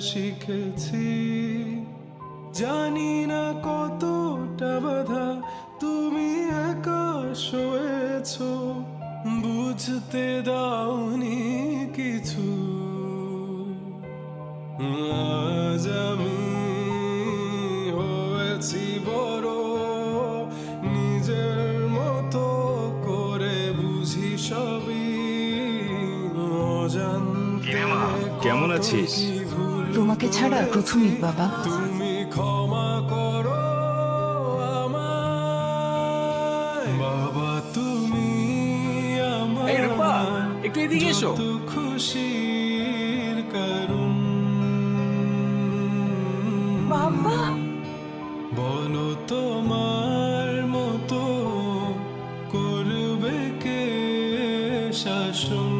শিখেছি। জানি না কতটা বাধা তুমি একা সয়েছ, বুঝতে দাওনি কিছু। আজ আমি হয়েছি বড়, নিজের মতো করে বুঝি সবই। অজান্তে কেমন আছিস? তোমাকে ছাড়া প্রথমই বাবা। তুমি ক্ষমা করো আমায় বাবা, তুমি এই রূপা, আমার একটু এদিকে এসো। যত খুশির কারণ। বাবা বলো তোমার মতো করবে কে শাসন।